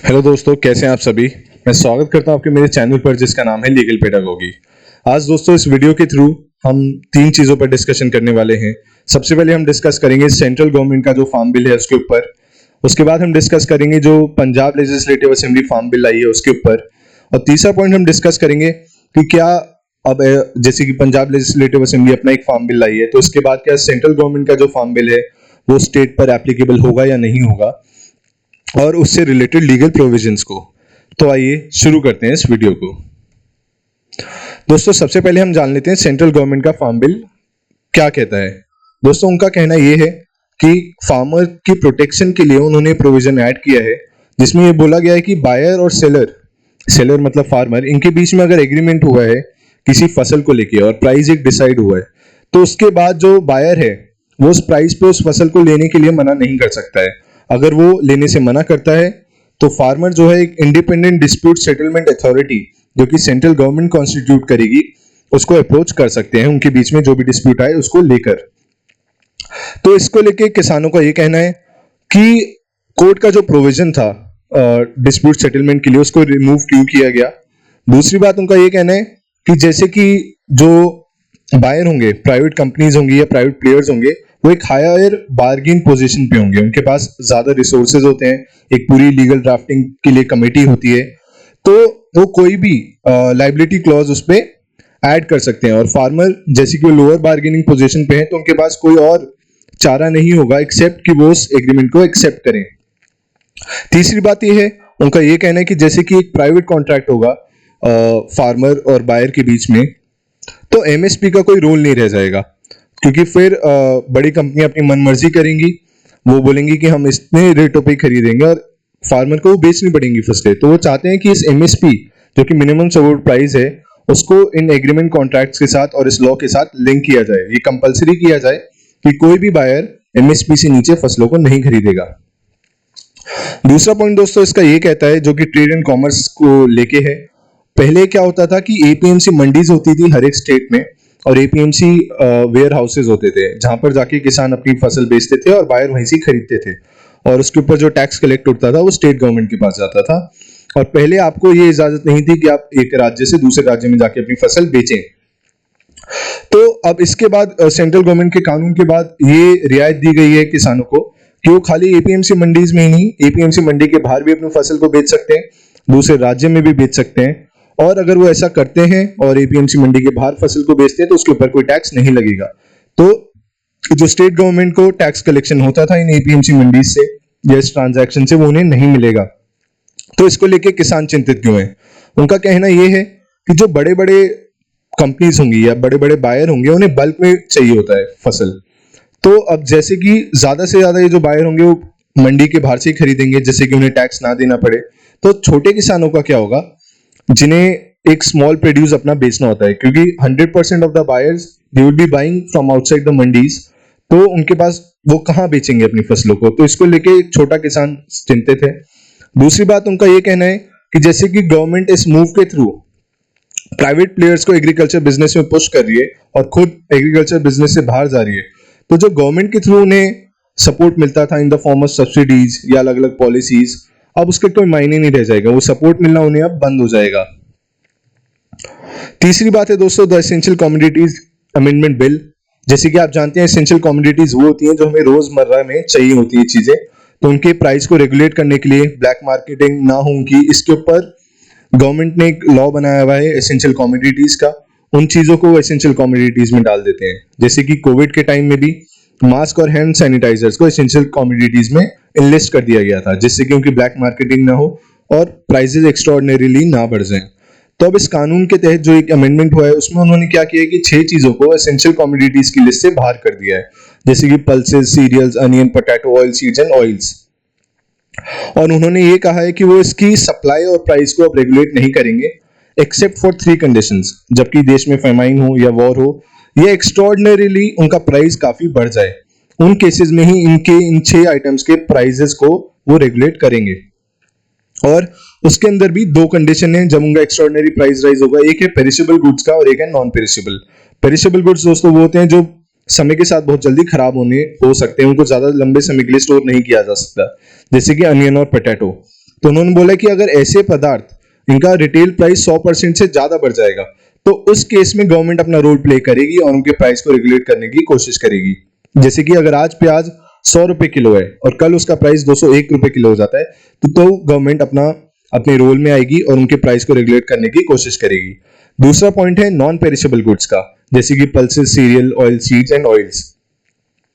Hello दोस्तों, कैसे हैं आप सभी। मैं स्वागत करता हूं आपके मेरे चैनल पर जिसका नाम है लीगल पेडागोगी। आज दोस्तों इस वीडियो के थ्रू हम तीन चीज़ों पर डिस्कशन करने वाले हैं। सबसे पहले हम डिस्कस करेंगे सेंट्रल गवर्नमेंट का जो फार्म बिल है उसके ऊपर। उसके बाद हम डिस्कस करेंगे जो Punjab legislative assembly farm bill आई है उसके ऊपर। और तीसरा पॉइंट हम डिस्कस करेंगे कि क्या अब जैसे कि पंजाब लेजिस्लेटिव असेंबली अपना एक फार्म बिल लाई है, तो इसके बाद क्या सेंट्रल गवर्नमेंट का जो फार्म बिल है वो स्टेट पर एप्लीकेबल होगा या नहीं होगा, और उससे रिलेटेड लीगल प्रोविजंस को। तो आइए शुरू करते हैं इस वीडियो को। दोस्तों सबसे पहले हम जान लेते हैं सेंट्रल गवर्नमेंट का फार्म बिल क्या कहता है। दोस्तों उनका कहना यह है कि फार्मर की प्रोटेक्शन के लिए उन्होंने प्रोविजन ऐड किया है जिसमें यह बोला गया है कि बायर और सेलर मतलब फार्मर, इनके बीच में अगर एग्रीमेंट हुआ है किसी फसल को लेके और प्राइस एक डिसाइड हुआ है, तो उसके बाद जो बायर है वो उस प्राइस पे उस फसल को लेने के लिए मना नहीं कर सकता है। अगर वो लेने से मना करता है तो फार्मर जो है एक इंडिपेंडेंट डिस्प्यूट सेटलमेंट अथॉरिटी जो कि सेंट्रल गवर्नमेंट कॉन्स्टिट्यूट करेगी उसको अप्रोच कर सकते हैं, उनके बीच में जो भी डिस्प्यूट आए उसको लेकर। तो इसको लेके किसानों का ये कहना है कि कोर्ट का जो प्रोविजन था डिस्प्यूट सेटलमेंट के लिए उसको रिमूव क्यों किया गया। दूसरी बात उनका ये कहना है कि जैसे कि जो बायर होंगे, प्राइवेट कंपनीज होंगी या प्राइवेट प्लेयर्स होंगे, वो एक हायर बार्गेन पोजीशन पे होंगे, उनके पास ज्यादा रिसोर्सेज होते हैं, एक पूरी लीगल ड्राफ्टिंग के लिए कमेटी होती है, तो वो कोई भी लाइबिलिटी क्लॉज उस पे ऐड कर सकते हैं। और फार्मर जैसे कि वो लोअर बार्गेनिंग पोजीशन पे है तो उनके पास कोई और चारा नहीं होगा एक्सेप्ट कि वो उस एग्रीमेंट को एक्सेप्ट करें। तीसरी बात ये है, उनका ये कहना है कि जैसे कि एक प्राइवेट कॉन्ट्रैक्ट होगा फार्मर और बायर के बीच में, तो एमएसपी का कोई रोल नहीं रह जाएगा, क्योंकि फिर बड़ी कंपनियां अपनी मनमर्जी करेंगी, वो बोलेंगी कि हम इतने रेटों पे खरीदेंगे और फार्मर को वो बेचनी पड़ेंगी फसलें। तो वो चाहते हैं कि इस एमएसपी जो कि मिनिमम सपोर्ट प्राइस है उसको इन एग्रीमेंट कॉन्ट्रैक्ट्स के साथ और इस लॉ के साथ लिंक किया जाए, ये कंपलसरी किया जाए कि कोई भी बायर एमएसपी से नीचे फसलों को नहीं खरीदेगा। दूसरा पॉइंट दोस्तों इसका ये कहता है, जो कि ट्रेड एंड कॉमर्स को लेके है। पहले क्या होता था कि एपीएमसी मंडीज होती थी हर एक स्टेट में, और एपीएमसी वेयर हाउसेज होते थे जहां पर जाके किसान अपनी फसल बेचते थे और बायर वहीं से खरीदते थे, और उसके ऊपर जो टैक्स कलेक्ट होता था वो स्टेट गवर्नमेंट के पास जाता था। और पहले आपको ये इजाजत नहीं थी कि आप एक राज्य से दूसरे राज्य में जाके अपनी फसल बेचें। तो अब इसके बाद सेंट्रल गवर्नमेंट के कानून के बाद ये रियायत दी गई है किसानों को कि वो खाली एपीएमसी मंडीज में ही नहीं, एपीएमसी मंडी के बाहर भी अपनी फसल को बेच सकते हैं, दूसरे राज्य में भी बेच सकते हैं। और अगर वो ऐसा करते हैं और एपीएमसी मंडी के बाहर फसल को बेचते हैं तो उसके ऊपर कोई टैक्स नहीं लगेगा। तो जो स्टेट गवर्नमेंट को टैक्स कलेक्शन होता था इन एपीएमसी मंडी से या इस ट्रांजैक्शन से, वो उन्हें नहीं मिलेगा। तो इसको लेके किसान चिंतित क्यों है। उनका कहना यह है कि जो बड़े बड़े कंपनीज होंगी या बड़े बड़े बायर होंगे उन्हें बल्क में चाहिए होता है फसल। तो अब जैसे कि ज्यादा से ज्यादा ये जो बायर होंगे वो मंडी के बाहर से ही खरीदेंगे जिससे कि उन्हें टैक्स ना देना पड़े। तो छोटे किसानों का क्या होगा जिन्हें एक स्मॉल प्रोड्यूस अपना बेचना होता है, क्योंकि 100% of the buyers they will be buying from outside the mandis, तो उनके पास वो कहां बेचेंगे अपनी फसलों को। तो इसको लेके एक छोटा किसान चिंतित है। दूसरी बात उनका ये कहना है कि जैसे कि गवर्नमेंट इस मूव के थ्रू प्राइवेट प्लेयर्स को एग्रीकल्चर बिजनेस में पुश कर रही है और खुद एग्रीकल्चर बिजनेस से बाहर जा रही है, तो जो गवर्नमेंट के थ्रू उन्हें सपोर्ट मिलता था in the form of subsidies या अलग अलग पॉलिसीज, अब उसके कोई मायने नहीं रह जाएगा, वो सपोर्ट मिलना उन्हें अब बंद हो जाएगा। तीसरी बात है दोस्तों the essential commodities amendment bill. जैसे कि आप जानते हैं एसेंशियल कमोडिटीज वो होती हैं जो हमें रोजमर्रा में चाहिए होती है चीजें, तो उनके प्राइस को रेगुलेट करने के लिए, ब्लैक मार्केटिंग ना हो उनकी, इसके ऊपर गवर्नमेंट ने एक लॉ बनाया हुआ है एसेंशियल कमोडिटीज का। उन चीजों को एसेंशियल कमोडिटीज में डाल देते हैं। जैसे कि कोविड के टाइम में भी मास्क और हैंड सैनिटाइजर्स को एसेंशियल कमोडिटीज में इनलिस्ट कर दिया गया था, जिससे कि उनकी ब्लैक मार्केटिंग ना हो और प्राइसेस एक्स्ट्राऑर्डिनरीली ना बढ़ जाएं। तो अब इस कानून के तहत जो एक अमेंडमेंट हुआ है उसमें उन्होंने क्या किया है कि 6 चीजों को एसेंशियल कमोडिटीज की लिस्ट से बाहर कर दिया है, जैसे कि pulses, cereals, onion, potato, oil seeds and oils. और उन्होंने ये कहा है कि वो इसकी सप्लाई और प्राइस को अब रेगुलेट नहीं करेंगे एक्सेप्ट फॉर 3 कंडीशंस, जबकि देश में फेमाइन हो या वॉर हो या एक्स्ट्राऑर्डिनरीली उनका प्राइस काफी बढ़ जाए, उन केसेस में ही इन 6 आइटम्स के प्राइसेस को वो रेगुलेट करेंगे। और उसके अंदर भी 2 कंडीशन है जब उनका एक्स्ट्राऑर्डिनरी प्राइस राइज होगा, एक है पेरिशेबल गुड्स का और एक है नॉन पेरिशेबल। पेरिशेबल गुड्स दोस्तों वो होते हैं जो समय के साथ बहुत जल्दी खराब हो सकते हैं, उनको ज्यादा लंबे समय के लिए स्टोर नहीं किया जा सकता, जैसे कि अनियन और पोटैटो। तो उन्होंने बोला कि अगर ऐसे पदार्थ इनका रिटेल प्राइस 100% से ज्यादा बढ़ जाएगा तो उस केस में गवर्नमेंट अपना रोल प्ले करेगी और उनके प्राइस को रेगुलेट करने की कोशिश करेगी। जैसे कि अगर आज प्याज 100 रुपए किलो है और कल उसका प्राइस 201 रुपए किलो हो जाता है तो गवर्नमेंट अपने रोल में आएगी और उनके प्राइस को रेगुलेट करने की कोशिश करेगी। दूसरा पॉइंट है नॉन पेरिशेबल गुड्स का, जैसे कि pulses, serial, oil seeds and oils.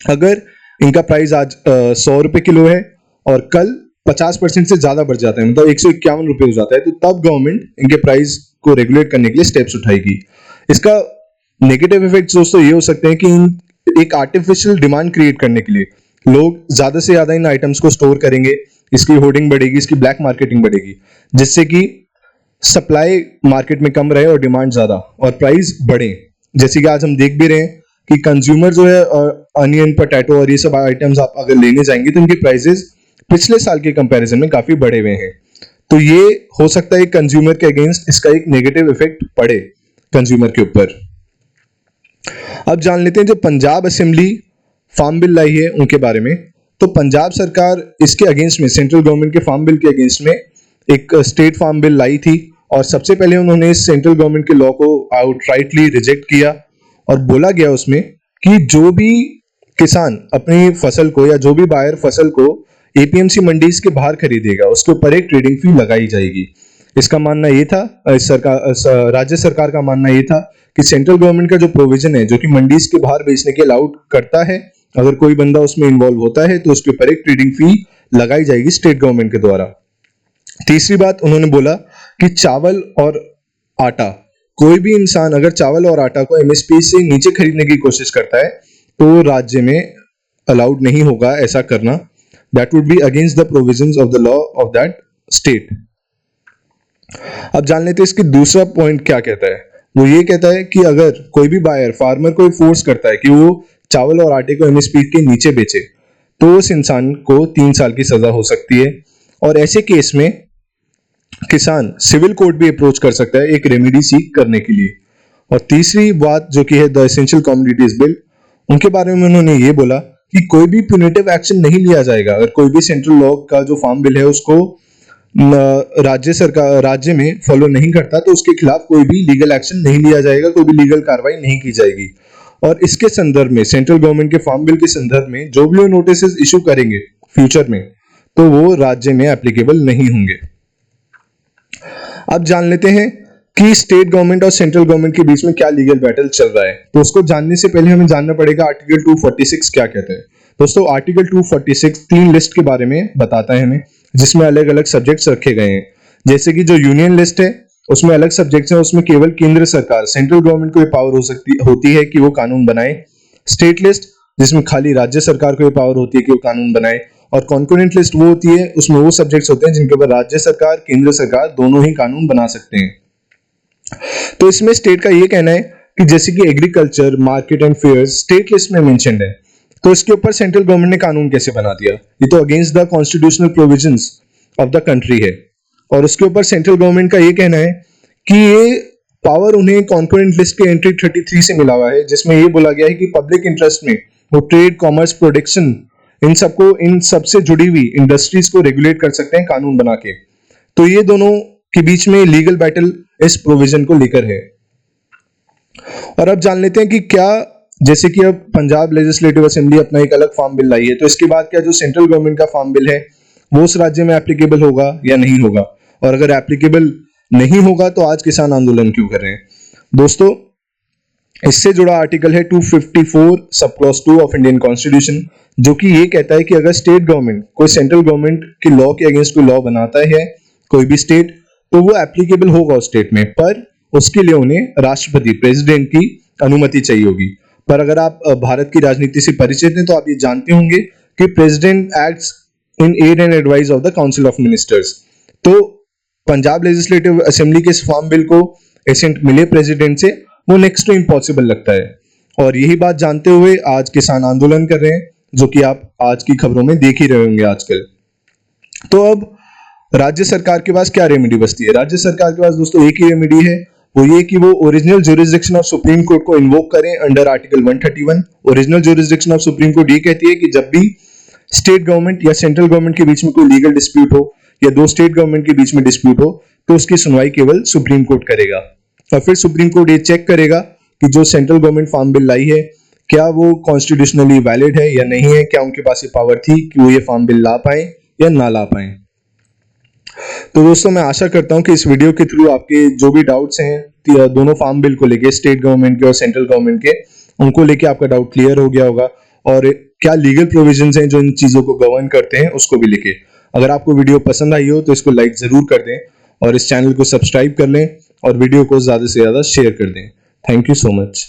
अगर इनका प्राइस आज 100 रुपए किलो है और कल 50% से ज्यादा बढ़ जाता है, मतलब 151 रुपए हो जाता है, तो तब गवर्नमेंट इनके प्राइस को रेगुलेट करने के लिए स्टेप्स उठाएगी। इसका नेगेटिव इफेक्ट्स दोस्तों ये हो सकते हैं कि एक आर्टिफिशियल डिमांड क्रिएट करने के लिए लोग ज्यादा से ज्यादा इन आइटम्स को स्टोर करेंगे, इसकी होर्डिंग बढ़ेगी, इसकी ब्लैक मार्केटिंग बढ़ेगी, जिससे कि सप्लाई मार्केट में कम रहे और डिमांड ज्यादा और प्राइस बढ़े। जैसे कि आज हम देख भी रहे हैं कि कंज्यूमर जो है अनियन, पोटैटो और ये सब आइटम्स आप अगर लेने जाएंगे तो इनके प्राइसेस पिछले साल के कंपैरिजन में काफी बढ़े हुए हैं। तो ये हो सकता है कंज्यूमर के अगेंस्ट इसका एक नेगेटिव इफेक्ट पड़े कंज्यूमर के ऊपर। अब जान लेते हैं जो पंजाब असेंबली फार्म बिल लाई है उनके बारे में। तो पंजाब सरकार इसके अगेंस्ट में, सेंट्रल गवर्नमेंट के फार्म बिल के अगेंस्ट में एक स्टेट फार्म बिल लाई थी और सबसे पहले उन्होंने इस सेंट्रल गवर्नमेंट के लॉ को आउटराइटली रिजेक्ट किया और बोला गया उसमें कि जो भी किसान अपनी फसल को या जो भी बायर फसल को एपीएमसी मंडीज के बाहर खरीदेगा उसके ऊपर एक ट्रेडिंग फी लगाई जाएगी। इसका मानना ये था, राज्य सरकार का मानना ये था कि सेंट्रल गवर्नमेंट का जो प्रोविजन है जो कि मंडीज के बाहर बेचने के अलाउड करता है, अगर कोई बंदा उसमें इन्वॉल्व होता है तो उसके ऊपर एक ट्रेडिंग फी लगाई जाएगी स्टेट गवर्नमेंट के द्वारा। तीसरी बात उन्होंने बोला कि चावल और आटा, कोई भी इंसान अगर चावल और आटा को एमएसपी से नीचे खरीदने की कोशिश करता है तो राज्य में अलाउड नहीं होगा ऐसा करना। That would be against the provisions of the law of that state. अब जान लेते हैं इसकी दूसरा पॉइंट क्या कहता है। वो ये कहता है कि अगर कोई भी बायर फार्मर को फोर्स करता है कि वो चावल और आटे को एमएसपी के नीचे बेचे तो उस इंसान को 3 साल की सजा हो सकती है और ऐसे केस में किसान सिविल कोर्ट भी अप्रोच कर सकता है एक रेमेडी सीख करने के लिए। और तीसरी बात जो कि है द एसेंशियल कमोडिटीज बिल, उनके बारे में उन्होंने ये बोला कि कोई भी प्यूनिटिव एक्शन नहीं लिया जाएगा अगर कोई भी सेंट्रल लॉ का जो फार्म बिल है उसको राज्य में फॉलो नहीं करता तो उसके खिलाफ कोई भी लीगल एक्शन नहीं लिया जाएगा, कोई भी लीगल कार्रवाई नहीं की जाएगी। और इसके संदर्भ में सेंट्रल गवर्नमेंट के फार्म बिल के संदर्भ में जो भी वो नोटिस इशू करेंगे फ्यूचर में तो वो राज्य में एप्लीकेबल नहीं होंगे। अब जान लेते हैं कि स्टेट गवर्नमेंट और सेंट्रल गवर्नमेंट के बीच में क्या लीगल बैटल चल रहा है। तो उसको जानने से पहले हमें जानना पड़ेगा आर्टिकल 246 क्या कहता है। दोस्तों आर्टिकल 246 3 लिस्ट के बारे में बताता है हमें, जिसमें अलग अलग सब्जेक्ट्स रखे गए हैं। जैसे कि जो यूनियन लिस्ट है उसमें अलग सब्जेक्ट्स हैं, उसमें केवल केंद्र सरकार सेंट्रल गवर्नमेंट को ये पावर होती है कि वो कानून बनाए। स्टेट लिस्ट जिसमें खाली राज्य सरकार को ये पावर होती है कि वो कानून बनाए। और कॉन्करेंट लिस्ट वो होती है, उसमें वो सब्जेक्ट्स होते हैं जिनके ऊपर राज्य सरकार केंद्र सरकार दोनों ही कानून बना सकते हैं। तो इसमें स्टेट का ये कहना है कि जैसे कि agriculture, market and fairs state list में मेंशन्ड है तो इसके ऊपर सेंट्रल गवर्नमेंट ने कानून कैसे बना दिया, ये तो against the constitutional provisions of the country है। और उसके ऊपर सेंट्रल गवर्नमेंट का ये कहना है कि ये पावर उन्हें कॉन्करेंट लिस्ट के एंट्री 33 से मिला हुआ है, जिसमें ये बोला गया है कि पब्लिक इंटरेस्ट में वो ट्रेड, कॉमर्स, प्रोडक्शन इन सबसे जुड़ी हुई इंडस्ट्रीज को रेगुलेट कर सकते हैं कानून बना के। तो ये दोनों के बीच में लीगल बैटल इस प्रोविजन को लेकर है। और अब जान लेते हैं कि क्या, जैसे कि अब पंजाब लेजिस्लेटिव असेंबली अपना एक अलग फार्म बिल लाई है तो इसके बाद क्या जो सेंट्रल गवर्नमेंट का फार्म बिल है वो उस राज्य में एप्लीकेबल होगा या नहीं होगा, और अगर एप्लीकेबल नहीं होगा तो आज किसान आंदोलन क्यों कर रहे हैं। दोस्तों इससे जुड़ा आर्टिकल है 254 sub clause 2 of Indian constitution, जो कि ये कहता है कि अगर स्टेट गवर्नमेंट कोई सेंट्रल गवर्नमेंट के लॉ के अगेंस्ट कोई लॉ बनाता है कोई भी स्टेट तो वो एप्लीकेबल होगा उस स्टेट में, पर उसके लिए उन्हें राष्ट्रपति प्रेसिडेंट की अनुमति चाहिए होगी। पर अगर आप भारत की राजनीति से परिचित हैं तो आप ये जानते होंगे कि president acts in aid and advice of the council of ministers. तो पंजाब लेजिस्लेटिव असेंबली के इस फार्म बिल को एसेंट मिले प्रेसिडेंट से वो नेक्स्ट टू इम्पॉसिबल लगता है। और यही बात जानते हुए आज किसान आंदोलन कर रहे हैं, जो कि आप आज की खबरों में देख ही रहे होंगे आजकल। तो अब राज्य सरकार के पास क्या रेमेडी बचती है। राज्य सरकार के पास दोस्तों एक ही रेमेडी है, वो ये कि वो original jurisdiction of supreme court को इन्वोक करें under article 131। Original jurisdiction of supreme court ये कहती है कि जब भी स्टेट गवर्नमेंट या सेंट्रल गवर्नमेंट के बीच में कोई लीगल डिस्प्यूट हो या दो स्टेट गवर्नमेंट के बीच में डिस्प्यूट हो तो उसकी सुनवाई केवल सुप्रीम कोर्ट करेगा। और फिर सुप्रीम कोर्ट ये चेक करेगा कि जो सेंट्रल गवर्नमेंट फार्म बिल लाई है क्या वो कॉन्स्टिट्यूशनली वैलिड है या नहीं है, क्या उनके पास ये पावर थी कि वो ये फार्म बिल ला पाए या ना ला पाए। तो दोस्तों मैं आशा करता हूं कि इस वीडियो के थ्रू आपके जो भी डाउट्स हैं दोनों फार्म बिल को लेके, स्टेट गवर्नमेंट के और सेंट्रल गवर्नमेंट के, उनको लेके आपका डाउट क्लियर हो गया होगा और क्या लीगल प्रोविजंस हैं जो इन चीजों को गवर्न करते हैं उसको भी लेके। अगर आपको वीडियो पसंद आई हो तो इसको लाइक जरूर कर दें और इस चैनल को सब्सक्राइब कर लें और वीडियो को ज्यादा से ज्यादा शेयर कर दें। Thank you so much.